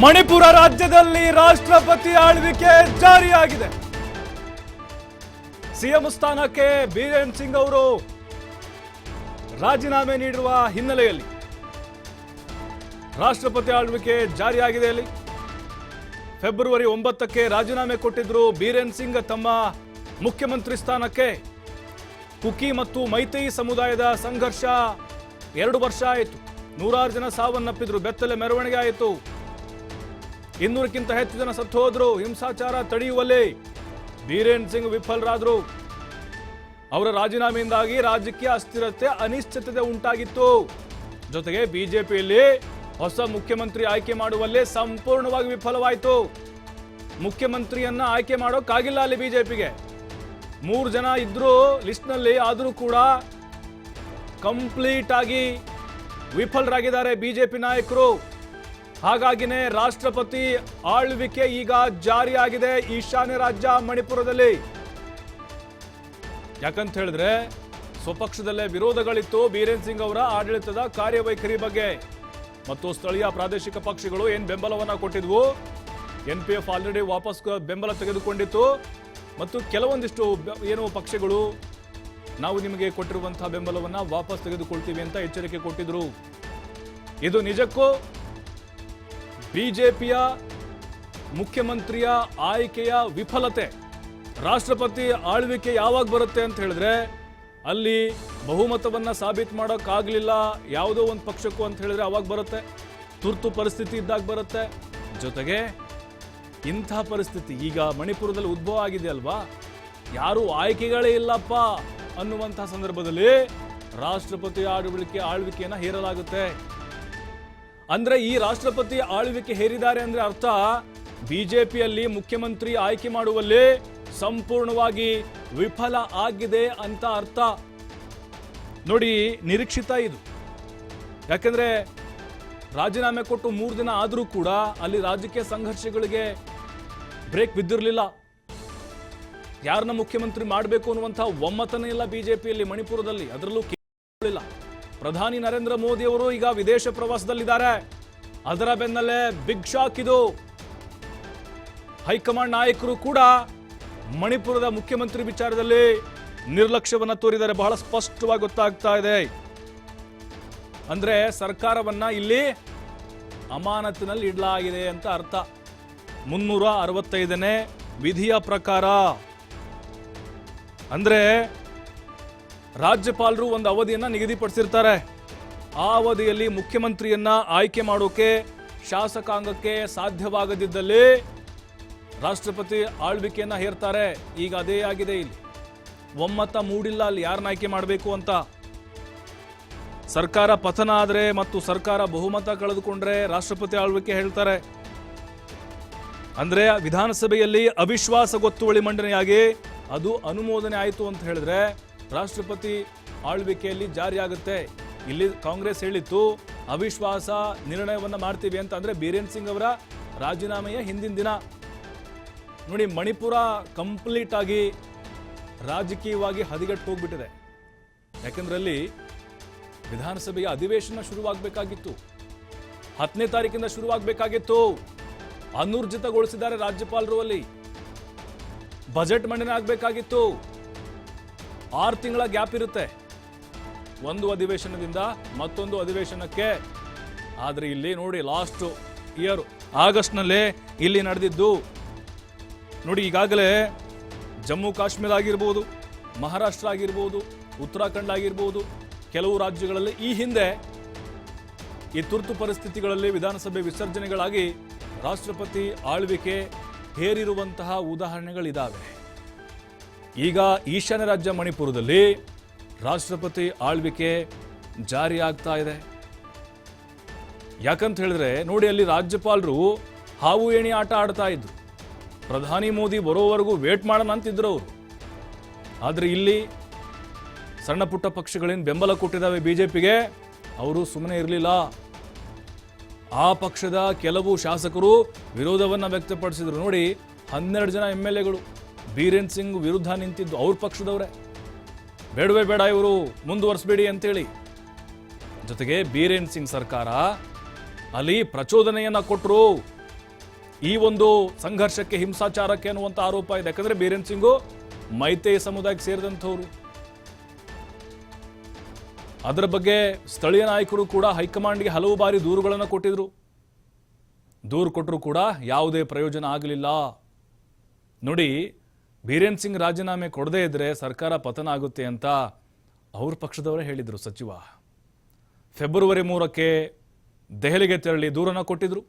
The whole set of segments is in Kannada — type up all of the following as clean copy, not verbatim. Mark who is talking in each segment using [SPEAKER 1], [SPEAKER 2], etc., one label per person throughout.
[SPEAKER 1] ಮಣಿಪುರ ರಾಜ್ಯದಲ್ಲಿ ರಾಷ್ಟ್ರಪತಿ ಆಳ್ವಿಕೆ ಜಾರಿಯಾಗಿದೆ. ಸಿಎಂ ಸ್ಥಾನಕ್ಕೆ ಬೀರೇನ್ ಸಿಂಗ್ ಅವರು ರಾಜೀನಾಮೆ ನೀಡಿರುವ ಹಿನ್ನೆಲೆಯಲ್ಲಿ ರಾಷ್ಟ್ರಪತಿ ಆಳ್ವಿಕೆ ಜಾರಿಯಾಗಿದೆ. ಅಲ್ಲಿ ಫೆಬ್ರವರಿ 9ಕ್ಕೆ ರಾಜೀನಾಮೆ ಕೊಟ್ಟಿದ್ರು ಬೀರೇನ್ ಸಿಂಗ್ ತಮ್ಮ ಮುಖ್ಯಮಂತ್ರಿ ಸ್ಥಾನಕ್ಕೆ. ಕುಕಿ ಮತ್ತು ಮೈತೈ ಸಮುದಾಯದ ಸಂಘರ್ಷ 2 ವರ್ಷ ಆಯಿತು. 100 ಜನ ಸಾವನ್ನಪ್ಪಿದ್ರು. ಬೆತ್ತಲೆ ಮೆರವಣಿಗೆ ಆಯಿತು. 200ಕ್ಕಿಂತ ಹೆಚ್ಚು ಜನ ಸತ್ತು ಹೋದ್ರು. ಹಿಂಸಾಚಾರ ತಡೆಯುವಲ್ಲಿ ಬೀರೇನ್ ಸಿಂಗ್ ವಿಫಲರಾದ್ರು. ಅವರ ರಾಜೀನಾಮೆಯಿಂದಾಗಿ ರಾಜಕೀಯ ಅಸ್ಥಿರತೆ ಅನಿಶ್ಚಿತತೆ ಉಂಟಾಗಿತ್ತು. ಜೊತೆಗೆ ಬಿಜೆಪಿಯಲ್ಲಿ ಹೊಸ ಮುಖ್ಯಮಂತ್ರಿ ಆಯ್ಕೆ ಮಾಡುವಲ್ಲಿ ಸಂಪೂರ್ಣವಾಗಿ ವಿಫಲವಾಯಿತು. ಮುಖ್ಯಮಂತ್ರಿಯನ್ನ ಆಯ್ಕೆ ಮಾಡೋಕ್ಕಾಗಿಲ್ಲ ಅಲ್ಲಿ ಬಿಜೆಪಿಗೆ. 3 ಜನ ಇದ್ರು ಲಿಸ್ಟ್ನಲ್ಲಿ, ಆದರೂ ಕೂಡ ಕಂಪ್ಲೀಟ್ ಆಗಿ ವಿಫಲರಾಗಿದ್ದಾರೆ ಬಿಜೆಪಿ ನಾಯಕರು. ಹಾಗಾಗಿನೇ ರಾಷ್ಟ್ರಪತಿ ಆಳ್ವಿಕೆ ಈಗ ಜಾರಿಯಾಗಿದೆ ಈಶಾನ್ಯ ರಾಜ್ಯ ಮಣಿಪುರದಲ್ಲಿ. ಯಾಕಂತ ಹೇಳಿದ್ರೆ ಸ್ವಪಕ್ಷದಲ್ಲೇ ವಿರೋಧಗಳಿತ್ತು ಬೀರೇನ್ ಸಿಂಗ್ ಅವರ ಆಡಳಿತದ ಕಾರ್ಯವೈಖರಿ ಬಗ್ಗೆ. ಮತ್ತು ಸ್ಥಳೀಯ ಪ್ರಾದೇಶಿಕ ಪಕ್ಷಗಳು ಏನ್ ಬೆಂಬಲವನ್ನ ಕೊಟ್ಟಿದ್ವು, NPF ಆಲ್ರೆಡಿ ವಾಪಸ್ ಬೆಂಬಲ ತೆಗೆದುಕೊಂಡಿತ್ತು. ಮತ್ತು ಕೆಲವೊಂದಿಷ್ಟು ಏನು ಪಕ್ಷಗಳು ನಾವು ನಿಮಗೆ ಕೊಟ್ಟಿರುವಂತಹ ಬೆಂಬಲವನ್ನ ವಾಪಸ್ ತೆಗೆದುಕೊಳ್ತೀವಿ ಅಂತ ಎಚ್ಚರಿಕೆ ಕೊಟ್ಟಿದ್ರು. ಇದು ನಿಜಕ್ಕೂ ಬಿಜೆಪಿಯ ಮುಖ್ಯಮಂತ್ರಿಯ ಆಯ್ಕೆಯ ವಿಫಲತೆ. ರಾಷ್ಟ್ರಪತಿ ಆಳ್ವಿಕೆ ಯಾವಾಗ ಬರುತ್ತೆ ಅಂತ ಹೇಳಿದ್ರೆ ಅಲ್ಲಿ ಬಹುಮತವನ್ನ ಸಾಬೀತು ಮಾಡೋಕ್ಕಾಗಲಿಲ್ಲ ಯಾವುದೋ ಒಂದು ಪಕ್ಷಕ್ಕೂ ಅಂತ ಹೇಳಿದ್ರೆ ಅವಾಗ ಬರುತ್ತೆ. ತುರ್ತು ಪರಿಸ್ಥಿತಿ ಇದ್ದಾಗ ಬರುತ್ತೆ. ಜೊತೆಗೆ ಇಂಥ ಪರಿಸ್ಥಿತಿ ಈಗ ಮಣಿಪುರದಲ್ಲಿ ಉದ್ಭವ ಆಗಿದೆ ಅಲ್ವಾ, ಯಾರು ಆಯ್ಕೆಗಳೇ ಇಲ್ಲಪ್ಪ ಅನ್ನುವಂತಹ ಸಂದರ್ಭದಲ್ಲಿ ರಾಷ್ಟ್ರಪತಿ ಆಳ್ವಿಕೆಯನ್ನ ಹೇರಲಾಗುತ್ತೆ. ಅಂದ್ರೆ ಈ ರಾಷ್ಟ್ರಪತಿ ಆಳ್ವಿಕೆ ಹೇರಿದ್ದಾರೆ ಅಂದ್ರೆ ಅರ್ಥ ಬಿಜೆಪಿಯಲ್ಲಿ ಮುಖ್ಯಮಂತ್ರಿ ಆಯ್ಕೆ ಮಾಡುವಲ್ಲಿ ಸಂಪೂರ್ಣವಾಗಿ ವಿಫಲ ಆಗಿದೆ ಅಂತ ಅರ್ಥ. ನೋಡಿ, ನಿರೀಕ್ಷಿತ ಇದು. ಯಾಕಂದ್ರೆ ರಾಜೀನಾಮೆ ಕೊಟ್ಟು 3 ದಿನ ಆದರೂ ಕೂಡ ಅಲ್ಲಿ ರಾಜಕೀಯ ಸಂಘರ್ಷಗಳಿಗೆ ಬ್ರೇಕ್ ಬಿದ್ದಿರಲಿಲ್ಲ. ಯಾರನ್ನ ಮುಖ್ಯಮಂತ್ರಿ ಮಾಡಬೇಕು ಅನ್ನುವಂತಹ ಒಮ್ಮತನೇ ಇಲ್ಲ ಬಿಜೆಪಿಯಲ್ಲಿ ಮಣಿಪುರದಲ್ಲಿ. ಅದರಲ್ಲೂ ಇಲ್ಲ. ಪ್ರಧಾನಿ ನರೇಂದ್ರ ಮೋದಿ ಅವರು ಈಗ ವಿದೇಶ ಪ್ರವಾಸದಲ್ಲಿದ್ದಾರೆ. ಅದರ ಬೆನ್ನಲ್ಲೇ ಬಿಗ್ ಶಾಕ್ ಇದು. ಹೈಕಮಾಂಡ್ ನಾಯಕರು ಕೂಡ ಮಣಿಪುರದ ಮುಖ್ಯಮಂತ್ರಿ ವಿಚಾರದಲ್ಲಿ ನಿರ್ಲಕ್ಷ್ಯವನ್ನ ತೋರಿದ್ದಾರೆ. ಬಹಳ ಸ್ಪಷ್ಟವಾಗಿ ಗೊತ್ತಾಗ್ತಾ ಇದೆ. ಅಂದ್ರೆ ಸರ್ಕಾರವನ್ನ ಇಲ್ಲಿ ಅಮಾನತಿನಲ್ಲಿ ಇಡಲಾಗಿದೆ ಅಂತ ಅರ್ಥ. 365ನೇ ವಿಧಿಯ ಪ್ರಕಾರ ಅಂದ್ರೆ ರಾಜ್ಯಪಾಲರು ಒಂದು ಅವಧಿಯನ್ನ ನಿಗದಿಪಡಿಸಿರ್ತಾರೆ. ಆ ಅವಧಿಯಲ್ಲಿ ಮುಖ್ಯಮಂತ್ರಿಯನ್ನ ಆಯ್ಕೆ ಮಾಡೋಕೆ ಶಾಸಕಾಂಗಕ್ಕೆ ಸಾಧ್ಯವಾಗದಿದ್ದಲ್ಲಿ ರಾಷ್ಟ್ರಪತಿ ಆಳ್ವಿಕೆಯನ್ನ ಹೇರ್ತಾರೆ. ಈಗ ಅದೇ ಆಗಿದೆ. ಇಲ್ಲಿ ಒಮ್ಮತ ಮೂಡಿಲ್ಲ ಅಲ್ಲಿ ಯಾರನ್ನ ಆಯ್ಕೆ ಮಾಡಬೇಕು ಅಂತ. ಸರ್ಕಾರ ಪತನ ಆದರೆ ಮತ್ತು ಸರ್ಕಾರ ಬಹುಮತ ಕಳೆದುಕೊಂಡ್ರೆ ರಾಷ್ಟ್ರಪತಿ ಆಳ್ವಿಕೆ ಹೇಳ್ತಾರೆ. ಅಂದ್ರೆ ವಿಧಾನಸಭೆಯಲ್ಲಿ ಅವಿಶ್ವಾಸ ಗೊತ್ತುವಳಿ ಮಂಡನೆಯಾಗಿ ಅದು ಅನುಮೋದನೆ ಆಯಿತು ಅಂತ ಹೇಳಿದ್ರೆ ರಾಷ್ಟ್ರಪತಿ ಆಳ್ವಿಕೆಯಲ್ಲಿ ಜಾರಿಯಾಗುತ್ತೆ. ಇಲ್ಲಿ ಕಾಂಗ್ರೆಸ್ ಹೇಳಿತ್ತು ಅವಿಶ್ವಾಸ ನಿರ್ಣಯವನ್ನ ಮಾಡ್ತೀವಿ ಅಂತ. ಅಂದ್ರೆ ಬೀರೇನ್ ಸಿಂಗ್ ಅವರ ರಾಜೀನಾಮೆಯ ಹಿಂದಿನ ದಿನ. ನೋಡಿ, ಮಣಿಪುರ ಕಂಪ್ಲೀಟ್ ಆಗಿ ರಾಜಕೀಯವಾಗಿ ಹದಗೆಟ್ಟು ಹೋಗ್ಬಿಟ್ಟಿದೆ. ಯಾಕಂದ್ರೆ ಅಲ್ಲಿ ವಿಧಾನಸಭೆಯ ಅಧಿವೇಶನ ಶುರುವಾಗಬೇಕಾಗಿತ್ತು. 10ನೇ ತಾರೀಕಿಂದ ಶುರುವಾಗಬೇಕಾಗಿತ್ತು. ಅನೂರ್ಜಿತಗೊಳಿಸಿದ್ದಾರೆ ರಾಜ್ಯಪಾಲರು. ಅಲ್ಲಿ ಬಜೆಟ್ ಮಂಡನೆ ಆಗಬೇಕಾಗಿತ್ತು. 6 ತಿಂಗಳ ಗ್ಯಾಪ್ ಇರುತ್ತೆ ಒಂದು ಅಧಿವೇಶನದಿಂದ ಮತ್ತೊಂದು ಅಧಿವೇಶನಕ್ಕೆ. ಆದ್ರೆ ಇಲ್ಲಿ ನೋಡಿ, ಲಾಸ್ಟ್ ಇಯರ್ ಆಗಸ್ಟ್ನಲ್ಲೇ ಇಲ್ಲಿ ನಡೆದಿದ್ದು. ನೋಡಿ, ಈಗಾಗಲೇ ಜಮ್ಮು ಕಾಶ್ಮೀರ ಆಗಿರ್ಬೋದು, ಮಹಾರಾಷ್ಟ್ರ ಆಗಿರ್ಬೋದು, ಉತ್ತರಾಖಂಡ್ ಆಗಿರ್ಬೋದು, ಕೆಲವು ರಾಜ್ಯಗಳಲ್ಲಿ ಈ ಹಿಂದೆ ಈ ತುರ್ತು ಪರಿಸ್ಥಿತಿಗಳಲ್ಲಿ ವಿಧಾನಸಭೆ ವಿಸರ್ಜನೆಗಳಾಗಿ ರಾಷ್ಟ್ರಪತಿ ಆಳ್ವಿಕೆ ಹೇರಿರುವಂತಹ ಉದಾಹರಣೆಗಳಿದ್ದಾವೆ. ಈಗ ಈಶಾನ್ಯ ರಾಜ್ಯ ಮಣಿಪುರದಲ್ಲಿ ರಾಷ್ಟ್ರಪತಿ ಆಳ್ವಿಕೆ ಜಾರಿಯಾಗ್ತಾ ಇದೆ. ಯಾಕಂತ ಹೇಳಿದ್ರೆ ನೋಡಿ, ಅಲ್ಲಿ ರಾಜ್ಯಪಾಲರು ಹಾವು ಏಣಿ ಆಟ ಆಡ್ತಾ ಇದ್ರು. ಪ್ರಧಾನಿ ಮೋದಿ ಬರೋವರೆಗೂ ವೇಟ್ ಮಾಡೋಣ ಅಂತಿದ್ರು ಅವರು. ಆದ್ರೆ ಇಲ್ಲಿ ಸಣ್ಣ ಪುಟ್ಟ ಪಕ್ಷಗಳೇನು ಬೆಂಬಲ ಕೊಟ್ಟಿದ್ದಾವೆ ಬಿಜೆಪಿಗೆ, ಅವರು ಸುಮ್ಮನೆ ಇರಲಿಲ್ಲ. ಆ ಪಕ್ಷದ ಕೆಲವು ಶಾಸಕರು ವಿರೋಧವನ್ನ ವ್ಯಕ್ತಪಡಿಸಿದ್ರು. ನೋಡಿ, 12 ಜನ MLAಗಳು ಬೀರೇನ್ ಸಿಂಗ್ ವಿರುದ್ಧ ನಿಂತಿದ್ದು ಅವ್ರ ಪಕ್ಷದವರೇ. ಬೇಡವೇ ಬೇಡ, ಇವರು ಮುಂದುವರಿಸಬೇಡಿ ಅಂತೇಳಿ. ಜೊತೆಗೆ ಬೀರೇನ್ ಸಿಂಗ್ ಸರ್ಕಾರ ಅಲ್ಲಿ ಪ್ರಚೋದನೆಯನ್ನ ಕೊಟ್ಟರು. ಈ ಒಂದು ಸಂಘರ್ಷಕ್ಕೆ, ಹಿಂಸಾಚಾರಕ್ಕೆ ಅನ್ನುವಂಥ ಆರೋಪ ಇದೆ. ಯಾಕಂದ್ರೆ ಬೀರೇನ್ ಸಿಂಗು ಮೈತೈ ಸಮುದಾಯಕ್ಕೆ ಸೇರಿದಂಥವ್ರು. ಅದರ ಬಗ್ಗೆ ಸ್ಥಳೀಯ ನಾಯಕರು ಕೂಡ ಹೈಕಮಾಂಡ್ಗೆ ಹಲವು ಬಾರಿ ದೂರುಗಳನ್ನು ಕೊಟ್ಟಿದ್ರು. ದೂರು ಕೊಟ್ಟರು ಕೂಡ ಯಾವುದೇ ಪ್ರಯೋಜನ ಆಗಲಿಲ್ಲ. ನೋಡಿ, ಬೀರೇನ್ ಸಿಂಗ್ ರಾಜೀನಾಮೆ ಕೊಡದೇ ಇದ್ರೆ ಸರ್ಕಾರ ಪತನ ಆಗುತ್ತೆ ಅಂತ ಅವ್ರ ಪಕ್ಷದವರೇ ಹೇಳಿದರು. ಸಚಿವ ಫೆಬ್ರವರಿ 3ಕ್ಕೆ ದೆಹಲಿಗೆ ತೆರಳಿ ದೂರನ್ನು ಕೊಟ್ಟಿದ್ರು.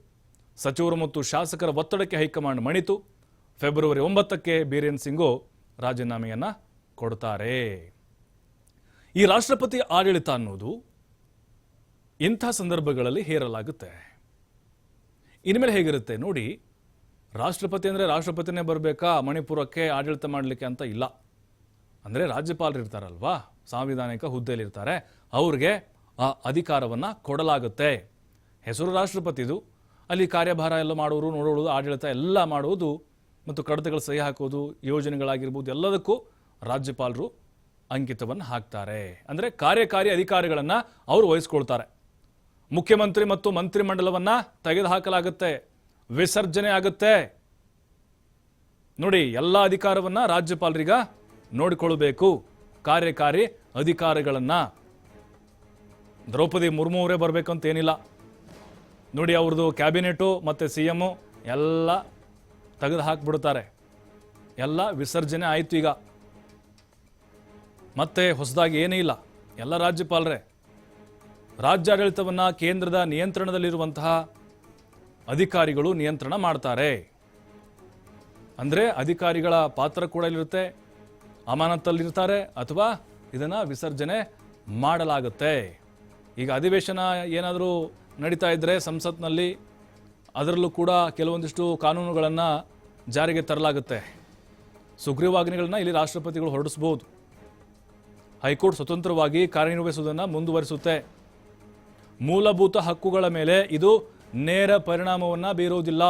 [SPEAKER 1] ಸಚಿವರು ಮತ್ತು ಶಾಸಕರ ಒತ್ತಡಕ್ಕೆ ಹೈಕಮಾಂಡ್ ಮಣಿತು. ಫೆಬ್ರವರಿ 9ಕ್ಕೆ ಬೀರೇನ್ ಸಿಂಗು ರಾಜೀನಾಮೆಯನ್ನು ಕೊಡ್ತಾರೆ. ಈ ರಾಷ್ಟ್ರಪತಿ ಆಡಳಿತ ಅನ್ನೋದು ಇಂಥ ಸಂದರ್ಭಗಳಲ್ಲಿ ಹೇರಲಾಗುತ್ತೆ. ಇನ್ಮೇಲೆ ಹೇಗಿರುತ್ತೆ ನೋಡಿ, ರಾಷ್ಟ್ರಪತಿ ಅಂದರೆ ರಾಷ್ಟ್ರಪತಿನೇ ಬರಬೇಕಾ ಮಣಿಪುರಕ್ಕೆ ಆಡಳಿತ ಮಾಡಲಿಕ್ಕೆ ಅಂತ ಇಲ್ಲ. ಅಂದರೆ ರಾಜ್ಯಪಾಲರು ಇರ್ತಾರಲ್ವಾ, ಸಾಂವಿಧಾನಿಕ ಹುದ್ದೆಯಲ್ಲಿರ್ತಾರೆ, ಅವ್ರಿಗೆ ಆ ಅಧಿಕಾರವನ್ನು ಕೊಡಲಾಗುತ್ತೆ. ಹೆಸರು ರಾಷ್ಟ್ರಪತಿದು, ಅಲ್ಲಿ ಕಾರ್ಯಭಾರ ಎಲ್ಲ ಮಾಡೋರು, ನೋಡೋದು, ಆಡಳಿತ ಎಲ್ಲ ಮಾಡೋದು ಮತ್ತು ಕಡತಗಳು ಸಹಿ ಹಾಕೋದು, ಯೋಜನೆಗಳಾಗಿರ್ಬೋದು, ಎಲ್ಲದಕ್ಕೂ ರಾಜ್ಯಪಾಲರು ಅಂಕಿತವನ್ನು ಹಾಕ್ತಾರೆ. ಅಂದರೆ ಕಾರ್ಯಕಾರಿ ಅಧಿಕಾರಿಗಳನ್ನು ಅವರು ವಹಿಸ್ಕೊಳ್ತಾರೆ. ಮುಖ್ಯಮಂತ್ರಿ ಮತ್ತು ಮಂತ್ರಿಮಂಡಲವನ್ನು ತೆಗೆದುಹಾಕಲಾಗುತ್ತೆ, ವಿಸರ್ಜನೆ ಆಗುತ್ತೆ. ನೋಡಿ, ಎಲ್ಲ ಅಧಿಕಾರವನ್ನು ರಾಜ್ಯಪಾಲರಿಗ ನೋಡಿಕೊಳ್ಳಬೇಕು. ಕಾರ್ಯಕಾರಿ ಅಧಿಕಾರಿಗಳನ್ನು ದ್ರೌಪದಿ ಮುರ್ಮು ಅವರೇ ಬರಬೇಕಂತ ಏನಿಲ್ಲ. ನೋಡಿ, ಅವ್ರದ್ದು ಕ್ಯಾಬಿನೆಟು ಮತ್ತು CM ಎಲ್ಲ ತೆಗೆದು ಹಾಕಿಬಿಡ್ತಾರೆ. ಎಲ್ಲ ವಿಸರ್ಜನೆ ಆಯಿತು. ಈಗ ಮತ್ತೆ ಹೊಸದಾಗಿ ಏನೂ ಇಲ್ಲ, ಎಲ್ಲ ರಾಜ್ಯಪಾಲರೇ. ರಾಜ್ಯಾಡಳಿತವನ್ನು ಕೇಂದ್ರದ ನಿಯಂತ್ರಣದಲ್ಲಿರುವಂತಹ ಅಧಿಕಾರಿಗಳು ನಿಯಂತ್ರಣ ಮಾಡ್ತಾರೆ. ಅಂದರೆ ಅಧಿಕಾರಿಗಳ ಪಾತ್ರ ಕೂಡ ಇಲ್ಲಿರುತ್ತೆ, ಅಮಾನತಲ್ಲಿರ್ತಾರೆ ಅಥವಾ ಇದನ್ನು ವಿಸರ್ಜನೆ ಮಾಡಲಾಗುತ್ತೆ. ಈಗ ಅಧಿವೇಶನ ಏನಾದರೂ ನಡೀತಾ ಇದ್ದರೆ ಸಂಸತ್ನಲ್ಲಿ, ಅದರಲ್ಲೂ ಕೂಡ ಕೆಲವೊಂದಿಷ್ಟು ಕಾನೂನುಗಳನ್ನು ಜಾರಿಗೆ ತರಲಾಗುತ್ತೆ. ಸುಗ್ರೀವಾಜ್ಞೆಗಳನ್ನು ಇಲ್ಲಿ ರಾಷ್ಟ್ರಪತಿಗಳು ಹೊರಡಿಸಬಹುದು. ಹೈಕೋರ್ಟ್ ಸ್ವತಂತ್ರವಾಗಿ ಕಾರ್ಯನಿರ್ವಹಿಸುವುದನ್ನು ಮುಂದುವರಿಸುತ್ತೆ. ಮೂಲಭೂತ ಹಕ್ಕುಗಳ ಮೇಲೆ ಇದು ನೇರ ಪರಿಣಾಮವನ್ನು ಬೀರುವುದಿಲ್ಲ.